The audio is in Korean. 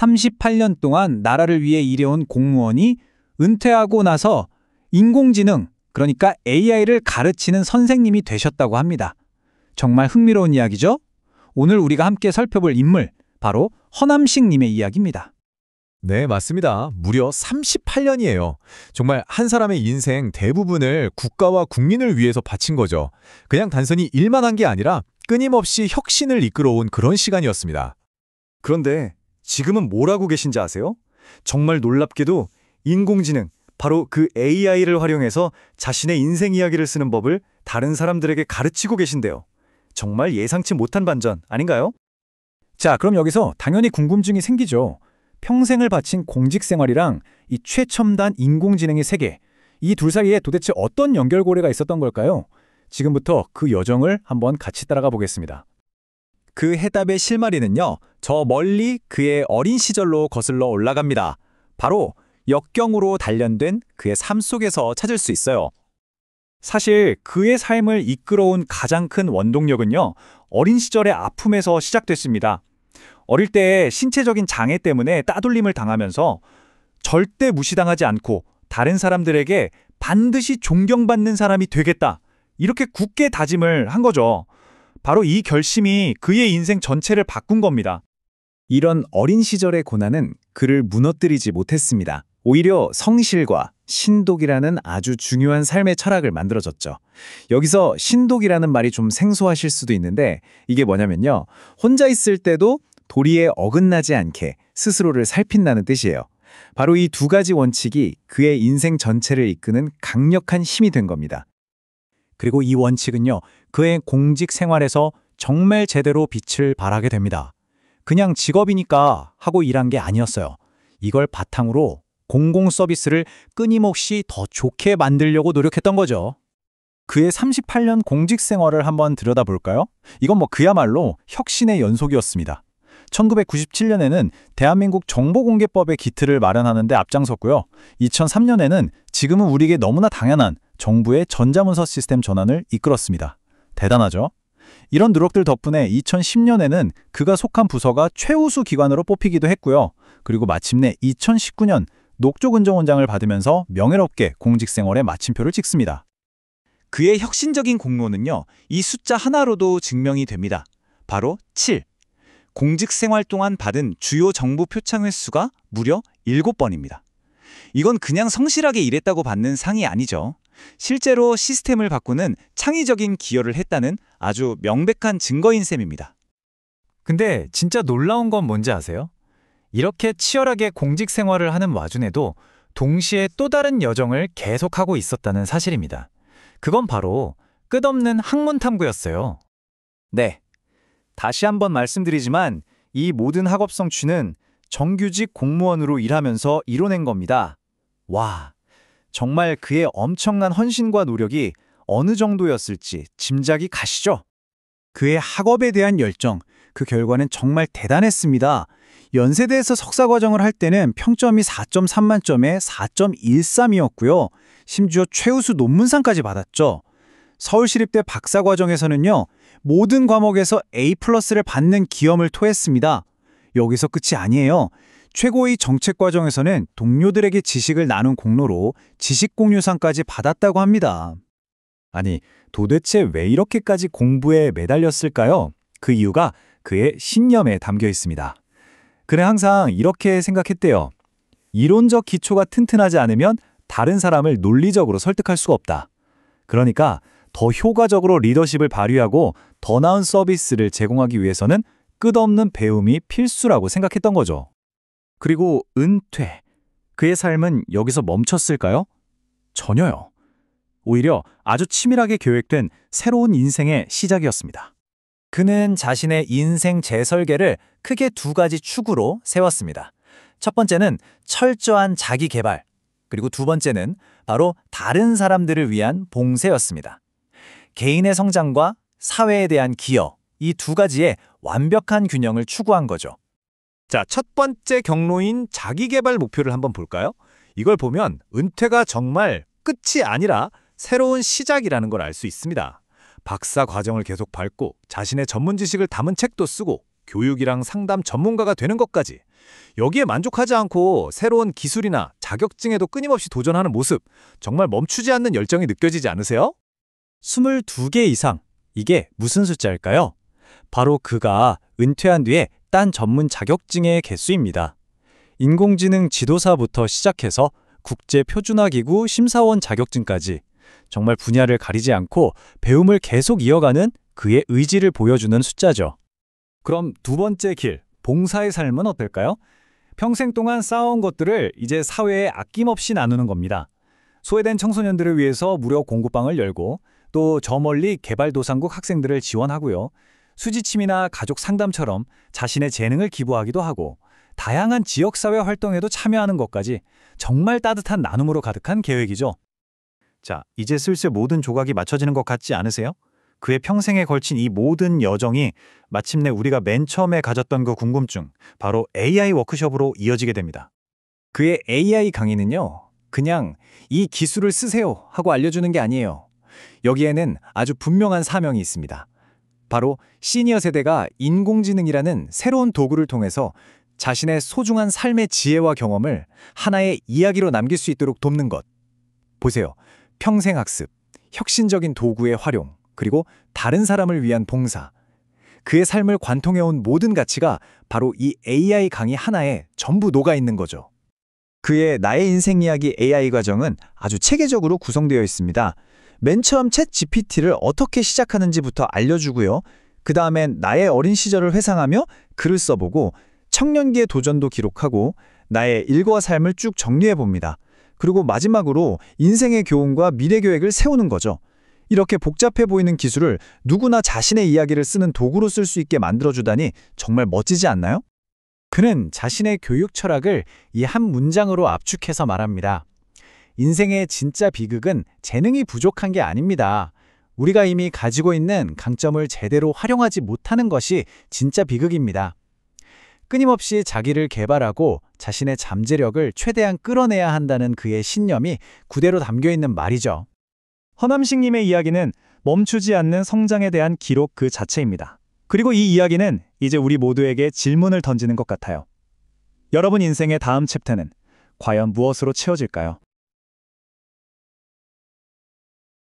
38년 동안 나라를 위해 일해온 공무원이 은퇴하고 나서 인공지능, 그러니까 AI를 가르치는 선생님이 되셨다고 합니다. 정말 흥미로운 이야기죠? 오늘 우리가 함께 살펴볼 인물, 바로 허남식 님의 이야기입니다. 네, 맞습니다. 무려 38년이에요. 정말 한 사람의 인생 대부분을 국가와 국민을 위해서 바친 거죠. 그냥 단순히 일만 한 게 아니라 끊임없이 혁신을 이끌어온 그런 시간이었습니다. 그런데 지금은 뭘 하고 계신지 아세요? 정말 놀랍게도 인공지능, 바로 그 AI를 활용해서 자신의 인생 이야기를 쓰는 법을 다른 사람들에게 가르치고 계신데요. 정말 예상치 못한 반전 아닌가요? 자, 그럼 여기서 당연히 궁금증이 생기죠. 평생을 바친 공직 생활이랑 이 최첨단 인공지능의 세계, 이 둘 사이에 도대체 어떤 연결고리가 있었던 걸까요? 지금부터 그 여정을 한번 같이 따라가 보겠습니다. 그 해답의 실마리는요, 저 멀리 그의 어린 시절로 거슬러 올라갑니다. 바로 역경으로 단련된 그의 삶 속에서 찾을 수 있어요. 사실 그의 삶을 이끌어온 가장 큰 원동력은요, 어린 시절의 아픔에서 시작됐습니다. 어릴 때 신체적인 장애 때문에 따돌림을 당하면서 절대 무시당하지 않고 다른 사람들에게 반드시 존경받는 사람이 되겠다, 이렇게 굳게 다짐을 한 거죠. 바로 이 결심이 그의 인생 전체를 바꾼 겁니다. 이런 어린 시절의 고난은 그를 무너뜨리지 못했습니다. 오히려 성실과 신독이라는 아주 중요한 삶의 철학을 만들어줬죠. 여기서 신독이라는 말이 좀 생소하실 수도 있는데, 이게 뭐냐면요, 혼자 있을 때도 도리에 어긋나지 않게 스스로를 살핀다는 뜻이에요. 바로 이 두 가지 원칙이 그의 인생 전체를 이끄는 강력한 힘이 된 겁니다. 그리고 이 원칙은요, 그의 공직 생활에서 정말 제대로 빛을 발하게 됩니다. 그냥 직업이니까 하고 일한 게 아니었어요. 이걸 바탕으로 공공 서비스를 끊임없이 더 좋게 만들려고 노력했던 거죠. 그의 38년 공직 생활을 한번 들여다볼까요? 이건 그야말로 혁신의 연속이었습니다. 1997년에는 대한민국 정보공개법의 기틀을 마련하는 데 앞장섰고요. 2003년에는 지금은 우리에게 너무나 당연한 정부의 전자문서 시스템 전환을 이끌었습니다. 대단하죠? 이런 노력들 덕분에 2010년에는 그가 속한 부서가 최우수 기관으로 뽑히기도 했고요. 그리고 마침내 2019년 녹조근정원장을 받으면서 명예롭게 공직생활에 마침표를 찍습니다. 그의 혁신적인 공로는요, 이 숫자 하나로도 증명이 됩니다. 바로 7. 공직생활 동안 받은 주요 정부 표창 횟수가 무려 7번입니다. 이건 그냥 성실하게 일했다고 받는 상이 아니죠. 실제로 시스템을 바꾸는 창의적인 기여를 했다는 아주 명백한 증거인 셈입니다. 근데 진짜 놀라운 건 뭔지 아세요? 이렇게 치열하게 공직 생활을 하는 와중에도 동시에 또 다른 여정을 계속하고 있었다는 사실입니다. 그건 바로 끝없는 학문 탐구였어요. 네, 다시 한번 말씀드리지만 이 모든 학업 성취는 정규직 공무원으로 일하면서 이뤄낸 겁니다. 와, 정말 그의 엄청난 헌신과 노력이 어느 정도였을지 짐작이 가시죠? 그의 학업에 대한 열정, 그 결과는 정말 대단했습니다. 연세대에서 석사과정을 할 때는 평점이 4.3 만점에 4.13이었고요. 심지어 최우수 논문상까지 받았죠. 서울시립대 박사과정에서는요, 모든 과목에서 A+를 받는 기염을 토했습니다. 여기서 끝이 아니에요. 최고의 정책과정에서는 동료들에게 지식을 나눈 공로로 지식공유상까지 받았다고 합니다. 아니, 도대체 왜 이렇게까지 공부에 매달렸을까요? 그 이유가 그의 신념에 담겨 있습니다. 그는 항상 이렇게 생각했대요. 이론적 기초가 튼튼하지 않으면 다른 사람을 논리적으로 설득할 수가 없다. 그러니까 더 효과적으로 리더십을 발휘하고 더 나은 서비스를 제공하기 위해서는 끝없는 배움이 필수라고 생각했던 거죠. 그리고 은퇴. 그의 삶은 여기서 멈췄을까요? 전혀요. 오히려 아주 치밀하게 계획된 새로운 인생의 시작이었습니다. 그는 자신의 인생 재설계를 크게 두 가지 축으로 세웠습니다. 첫 번째는 철저한 자기 개발, 그리고 두 번째는 바로 다른 사람들을 위한 봉쇄였습니다. 개인의 성장과 사회에 대한 기여, 이 두 가지의 완벽한 균형을 추구한 거죠. 자, 첫 번째 경로인 자기개발 목표를 한번 볼까요? 이걸 보면 은퇴가 정말 끝이 아니라 새로운 시작이라는 걸 알 수 있습니다. 박사 과정을 계속 밟고 자신의 전문 지식을 담은 책도 쓰고 교육이랑 상담 전문가가 되는 것까지 여기에 만족하지 않고 새로운 기술이나 자격증에도 끊임없이 도전하는 모습, 정말 멈추지 않는 열정이 느껴지지 않으세요? 22개 이상. 이게 무슨 숫자일까요? 바로 그가 은퇴한 뒤에 딴 전문 자격증의 개수입니다. 인공지능 지도사부터 시작해서 국제표준화기구 심사원 자격증까지 정말 분야를 가리지 않고 배움을 계속 이어가는 그의 의지를 보여주는 숫자죠. 그럼 두 번째 길, 봉사의 삶은 어떨까요? 평생 동안 쌓아온 것들을 이제 사회에 아낌없이 나누는 겁니다. 소외된 청소년들을 위해서 무료 공구방을 열고 또 저 멀리 개발도상국 학생들을 지원하고요. 수지침이나 가족 상담처럼 자신의 재능을 기부하기도 하고 다양한 지역사회 활동에도 참여하는 것까지 정말 따뜻한 나눔으로 가득한 계획이죠. 자, 이제 슬슬 모든 조각이 맞춰지는 것 같지 않으세요? 그의 평생에 걸친 이 모든 여정이 마침내 우리가 맨 처음에 가졌던 그 궁금증, 바로 AI 워크숍으로 이어지게 됩니다. 그의 AI 강의는요, 그냥 이 기술을 쓰세요 하고 알려주는 게 아니에요. 여기에는 아주 분명한 사명이 있습니다. 바로 시니어 세대가 인공지능이라는 새로운 도구를 통해서 자신의 소중한 삶의 지혜와 경험을 하나의 이야기로 남길 수 있도록 돕는 것. 보세요. 평생학습, 혁신적인 도구의 활용, 그리고 다른 사람을 위한 봉사. 그의 삶을 관통해온 모든 가치가 바로 이 AI 강의 하나에 전부 녹아있는 거죠. 그의 나의 인생 이야기 AI 과정은 아주 체계적으로 구성되어 있습니다. 맨 처음 챗 GPT를 어떻게 시작하는지부터 알려주고요. 그 다음엔 나의 어린 시절을 회상하며 글을 써보고 청년기의 도전도 기록하고 나의 일과 삶을 쭉 정리해봅니다. 그리고 마지막으로 인생의 교훈과 미래 계획을 세우는 거죠. 이렇게 복잡해 보이는 기술을 누구나 자신의 이야기를 쓰는 도구로 쓸 수 있게 만들어주다니 정말 멋지지 않나요? 그는 자신의 교육 철학을 이 한 문장으로 압축해서 말합니다. 인생의 진짜 비극은 재능이 부족한 게 아닙니다. 우리가 이미 가지고 있는 강점을 제대로 활용하지 못하는 것이 진짜 비극입니다. 끊임없이 자기를 개발하고 자신의 잠재력을 최대한 끌어내야 한다는 그의 신념이 그대로 담겨있는 말이죠. 허남식님의 이야기는 멈추지 않는 성장에 대한 기록 그 자체입니다. 그리고 이 이야기는 이제 우리 모두에게 질문을 던지는 것 같아요. 여러분 인생의 다음 챕터는 과연 무엇으로 채워질까요?